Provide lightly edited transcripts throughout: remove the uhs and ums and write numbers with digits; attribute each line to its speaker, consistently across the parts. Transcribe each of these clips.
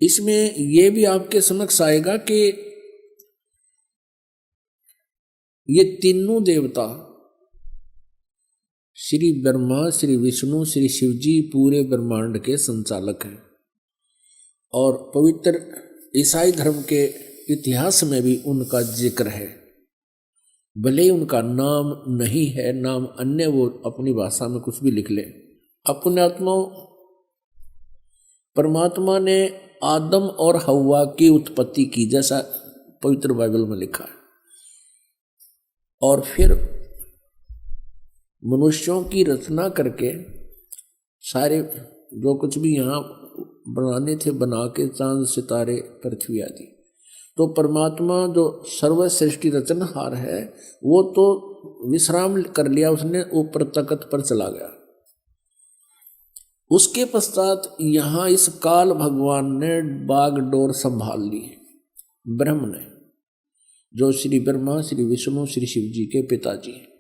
Speaker 1: इसमें ये भी आपके समक्ष आएगा कि ये तीनों देवता श्री ब्रह्मा, श्री विष्णु, श्री शिव जी पूरे ब्रह्मांड के संचालक हैं। और पवित्र ईसाई धर्म के इतिहास में भी उनका जिक्र है। भले ही उनका नाम नहीं है, नाम अन्य वो अपनी भाषा में कुछ भी लिख ले। अपने आत्मा परमात्मा ने आदम और हव्वा की उत्पत्ति की, जैसा पवित्र बाइबल में लिखा है। और फिर मनुष्यों की रचना करके सारे जो कुछ भी यहाँ बनाने थे बना के, चांद सितारे पृथ्वी आदि। तो परमात्मा जो सर्वश्रेष्ठी रचनहार है वो तो विश्राम कर लिया, उसने ऊपर तख्त पर चला गया। उसके पश्चात यहाँ इस काल भगवान ने बागडोर संभाल ली, ब्रह्म ने, जो श्री ब्रह्मा, श्री विष्णु, श्री शिव जी के पिताजी हैं।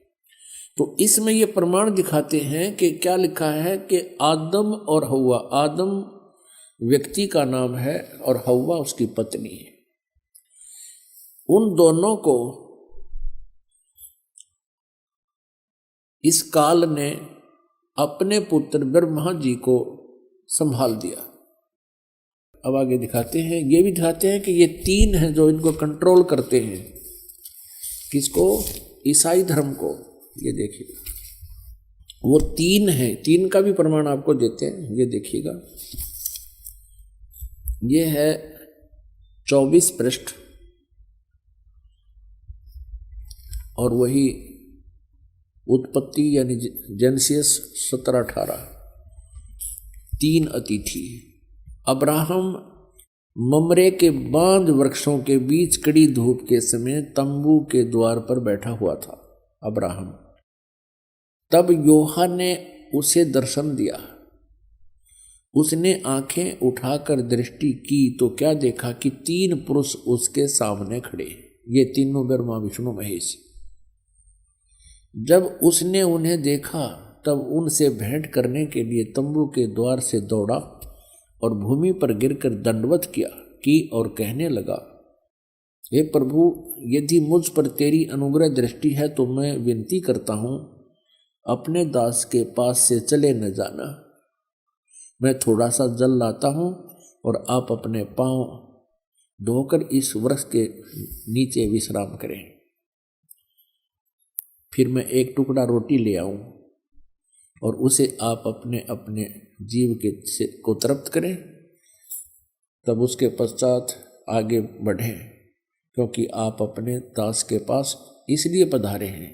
Speaker 1: तो इसमें ये प्रमाण दिखाते हैं कि क्या लिखा है कि आदम और हव्वा, आदम व्यक्ति का नाम है और हव्वा उसकी पत्नी है। उन दोनों को इस काल ने अपने पुत्र ब्रह्मा जी को संभाल दिया। अब आगे दिखाते हैं, ये भी दिखाते हैं कि ये तीन हैं जो इनको कंट्रोल करते हैं। किसको? ईसाई धर्म को। ये देखिए, वो तीन हैं, तीन का भी प्रमाण आपको देते हैं। ये देखिएगा, ये है 24 पृष्ठ और वही उत्पत्ति यानी जेनेसिस 17-18। तीन अतिथि। अब्राहम ममरे के बांज वृक्षों के बीच कड़ी धूप के समय तंबू के द्वार पर बैठा हुआ था अब्राहम। तब योहा ने उसे दर्शन दिया। उसने आंखें उठाकर दृष्टि की तो क्या देखा कि 3 पुरुष उसके सामने खड़े। ये तीनों ब्रह्मा विष्णु महेश। जब उसने उन्हें देखा तब उनसे भेंट करने के लिए तंबू के द्वार से दौड़ा और भूमि पर गिरकर दंडवत की और कहने लगा, हे प्रभु, यदि मुझ पर तेरी अनुग्रह दृष्टि है तो मैं विनती करता हूँ, अपने दास के पास से चले न जाना। मैं थोड़ा सा जल लाता हूँ और आप अपने पांव धोकर इस वृक्ष के नीचे विश्राम करें। फिर मैं एक टुकड़ा रोटी ले आऊं और उसे आप अपने अपने जीव को तृप्त करें, तब उसके पश्चात आगे बढ़ें, क्योंकि आप अपने दास के पास इसलिए पधारे हैं।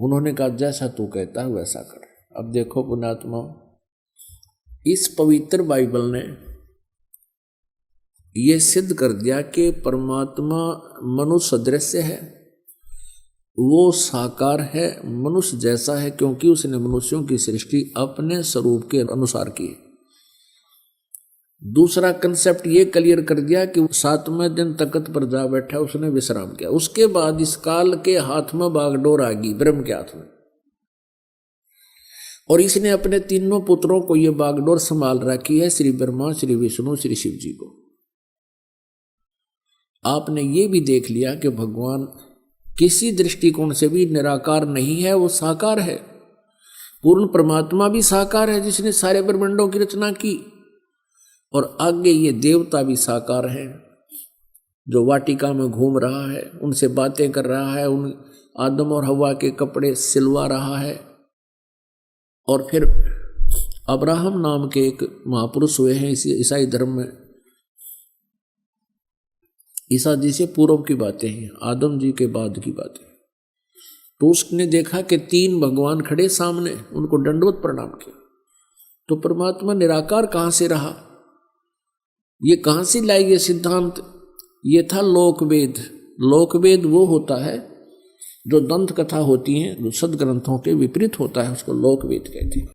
Speaker 1: उन्होंने कहा, जैसा तू कहता है वैसा कर। अब देखो पुण्यात्मा, इस पवित्र बाइबल ने यह सिद्ध कर दिया कि परमात्मा मनुष्य सदृश है, वो साकार है, मनुष्य जैसा है, क्योंकि उसने मनुष्यों की सृष्टि अपने स्वरूप के अनुसार की। दूसरा कंसेप्ट ये क्लियर कर दिया कि 7वें दिन तख्त पर जा बैठा, उसने विश्राम किया। उसके बाद इस काल के हाथ में बागडोर आ गई, ब्रह्म के हाथ में, और इसने अपने तीनों पुत्रों को ये बागडोर संभाल रखी है, श्री ब्रह्मा, श्री विष्णु, श्री शिव जी को। आपने ये भी देख लिया कि भगवान किसी दृष्टिकोण से भी निराकार नहीं है, वो साकार है। पूर्ण परमात्मा भी साकार है जिसने सारे ब्रह्मांडों की रचना की, और आगे ये देवता भी साकार है जो वाटिका में घूम रहा है, उनसे बातें कर रहा है, उन आदम और हव्वा के कपड़े सिलवा रहा है। और फिर अब्राहम नाम के एक महापुरुष हुए हैं इसी ईसाई धर्म में। ईसा जी से पूर्व की बातें हैं, आदम जी के बाद की बातें। तो उसने देखा कि 3 भगवान खड़े सामने, उनको दंडवत प्रणाम किया। तो परमात्मा निराकार कहाँ से रहा? ये कहाँ से लाई ये सिद्धांत? ये था लोकवेद। लोकवेद वो होता है जो दंत कथा होती है, जो सदग्रंथों के विपरीत होता है, उसको लोकवेद कहते हैं।